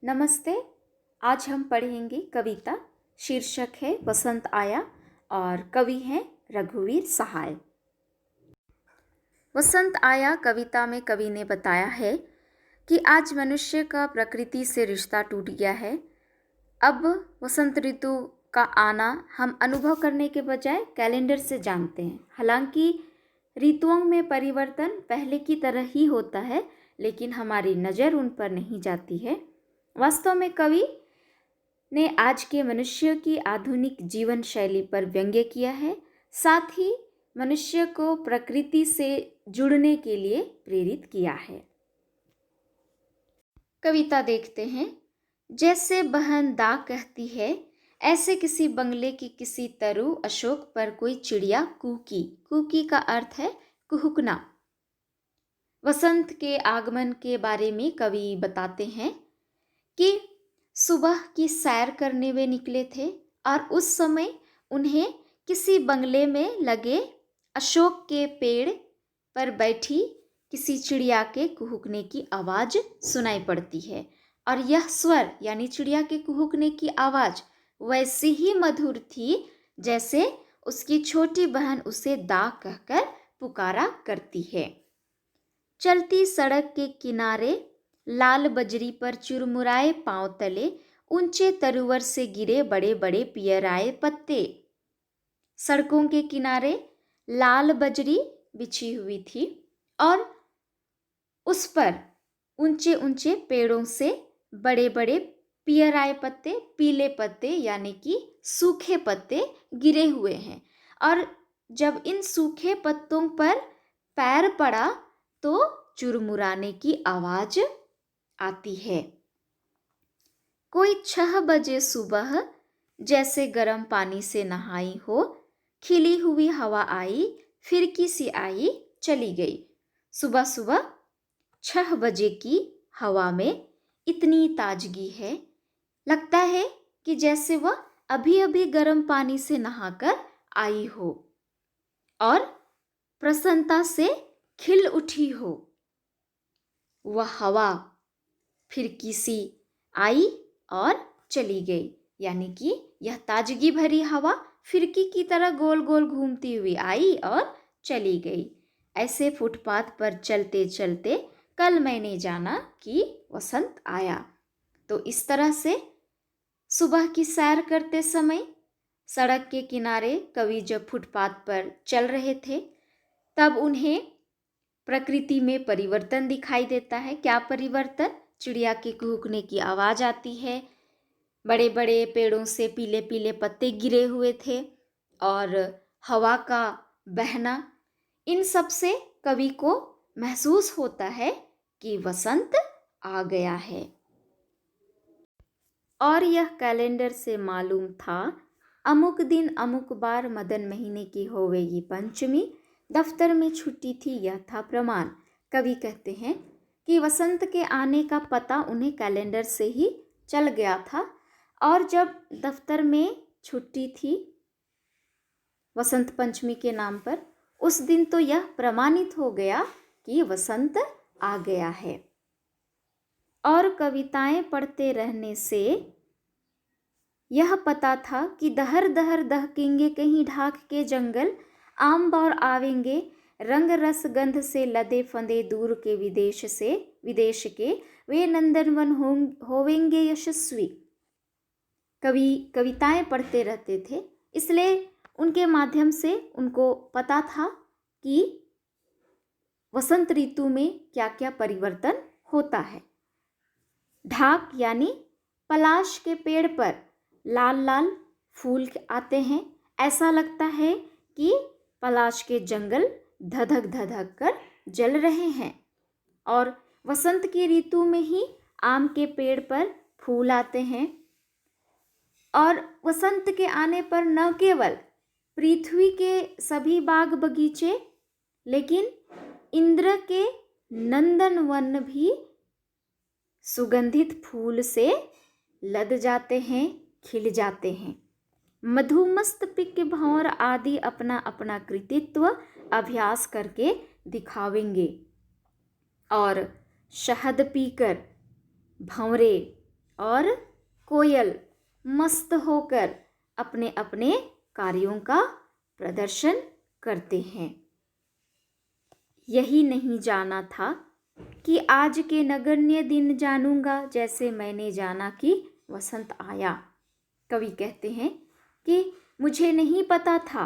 नमस्ते। आज हम पढ़ेंगे कविता। शीर्षक है वसंत आया और कवि हैं रघुवीर सहाय। वसंत आया कविता में कवि ने बताया है कि आज मनुष्य का प्रकृति से रिश्ता टूट गया है। अब वसंत ऋतु का आना हम अनुभव करने के बजाय कैलेंडर से जानते हैं। हालांकि ऋतुओं में परिवर्तन पहले की तरह ही होता है, लेकिन हमारी नज़र उन पर नहीं जाती है। वास्तव में कवि ने आज के मनुष्य की आधुनिक जीवन शैली पर व्यंग्य किया है, साथ ही मनुष्य को प्रकृति से जुड़ने के लिए प्रेरित किया है। कविता देखते हैं। जैसे बहन दाग कहती है, ऐसे किसी बंगले की किसी तरु अशोक पर कोई चिड़िया कूकी। कूकी का अर्थ है कुहुकना। वसंत के आगमन के बारे में कवि बताते हैं कि सुबह की सैर करने वे निकले थे और उस समय उन्हें किसी बंगले में लगे अशोक के पेड़ पर बैठी किसी चिड़िया के कुहुकने की आवाज़ सुनाई पड़ती है। और यह स्वर यानी चिड़िया के कुहुकने की आवाज़ वैसी ही मधुर थी जैसे उसकी छोटी बहन उसे दाग कहकर पुकारा करती है। चलती सड़क के किनारे लाल बजरी पर चुरमुराए पांव तले ऊंचे तरुवर से गिरे बड़े बड़े पियराए पत्ते। सड़कों के किनारे लाल बजरी बिछी हुई थी और उस पर ऊंचे ऊंचे पेड़ों से बड़े बड़े पियराए पत्ते, पीले पत्ते यानी कि सूखे पत्ते गिरे हुए हैं। और जब इन सूखे पत्तों पर पैर पड़ा तो चुरमुराने की आवाज आती है। कोई 6 बजे सुबह जैसे गर्म पानी से नहाई हो, खिली हुई हवा आई, फिरकी सी आई, चली गई। सुबह सुबह 6 बजे की हवा में इतनी ताजगी है, लगता है कि जैसे वह अभी अभी गर्म पानी से नहाकर आई हो और प्रसन्नता से खिल उठी हो। वह हवा फिरकी सी आई और चली गई, यानी कि यह ताजगी भरी हवा फिरकी की तरह गोल गोल घूमती हुई आई और चली गई। ऐसे फुटपाथ पर चलते चलते कल मैंने जाना कि वसंत आया। तो इस तरह से सुबह की सैर करते समय सड़क के किनारे कवि जब फुटपाथ पर चल रहे थे तब उन्हें प्रकृति में परिवर्तन दिखाई देता है। क्या परिवर्तन? चिड़िया के कुहुकने की आवाज़ आती है, बड़े बड़े पेड़ों से पीले पीले पत्ते गिरे हुए थे और हवा का बहना। इन सब से कवि को महसूस होता है कि वसंत आ गया है। और यह कैलेंडर से मालूम था, अमुक दिन अमुक बार मदन महीने की होवेगी पंचमी, दफ्तर में छुट्टी थी यह था प्रमाण। कवि कहते हैं कि वसंत के आने का पता उन्हें कैलेंडर से ही चल गया था और जब दफ्तर में छुट्टी थी वसंत पंचमी के नाम पर, उस दिन तो यह प्रमाणित हो गया कि वसंत आ गया है। और कविताएं पढ़ते रहने से यह पता था कि दहर दहर दहकेंगे कहीं ढाक के जंगल, आम बौर आवेंगे रंग रस गंध से लदे फंदे दूर के विदेश के वे नंदनवन होवेंगे यशस्वी। कवि कविताएं पढ़ते रहते थे, इसलिए उनके माध्यम से उनको पता था कि वसंत ऋतु में क्या क्या परिवर्तन होता है। ढाक यानी पलाश के पेड़ पर लाल लाल फूल आते हैं, ऐसा लगता है कि पलाश के जंगल धधक धधक कर जल रहे हैं। और वसंत की ऋतु में ही आम के पेड़ पर फूल आते हैं और वसंत के आने पर न केवल पृथ्वी के सभी बाग बगीचे, लेकिन इंद्र के नंदनवन भी सुगंधित फूल से लद जाते हैं, खिल जाते हैं। मधुमस्त पिक भंवर आदि अपना अपना कृतित्व अभ्यास करके दिखावेंगे और शहद पीकर भंवरे और कोयल मस्त होकर अपने अपने कार्यों का प्रदर्शन करते हैं। यही नहीं जाना था कि आज के नगण्य दिन जानूंगा, जैसे मैंने जाना कि वसंत आया। कवि कहते हैं कि मुझे नहीं पता था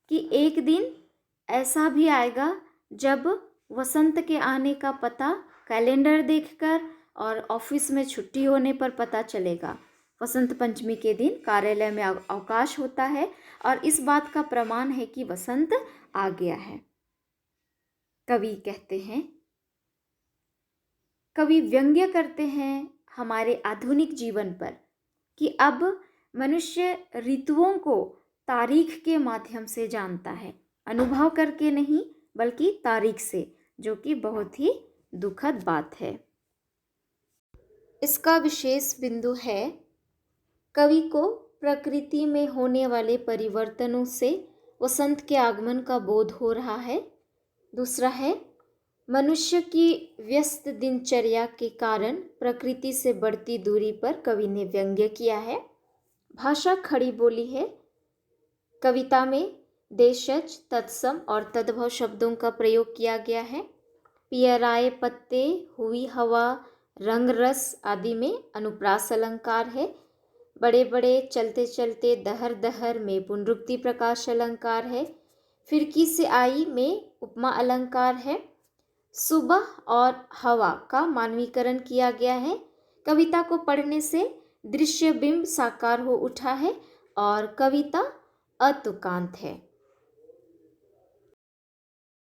कि एक दिन ऐसा भी आएगा जब वसंत के आने का पता कैलेंडर देखकर और ऑफिस में छुट्टी होने पर पता चलेगा। वसंत पंचमी के दिन कार्यालय में अवकाश होता है और इस बात का प्रमाण है कि वसंत आ गया है। कवि कहते हैं, कवि व्यंग्य करते हैं हमारे आधुनिक जीवन पर कि अब मनुष्य ऋतुओं को तारीख के माध्यम से जानता है, अनुभव करके नहीं बल्कि तारीख से, जो कि बहुत ही दुखद बात है। इसका विशेष बिंदु है, कवि को प्रकृति में होने वाले परिवर्तनों से वसंत के आगमन का बोध हो रहा है। दूसरा है, मनुष्य की व्यस्त दिनचर्या के कारण प्रकृति से बढ़ती दूरी पर कवि ने व्यंग्य किया है। भाषा खड़ी बोली है। कविता में देशज, तत्सम और तद्भव शब्दों का प्रयोग किया गया है। पियराए पत्ते, हुई हवा, रंग रस आदि में अनुप्रास अलंकार है। बड़े बड़े, चलते चलते, दहर दहर में पुनरुक्ति प्रकाश अलंकार है। फिरकी से आई में उपमा अलंकार है। सुबह और हवा का मानवीकरण किया गया है। कविता को पढ़ने से दृश्य बिंब साकार हो उठा है और कविता अतुकांत है।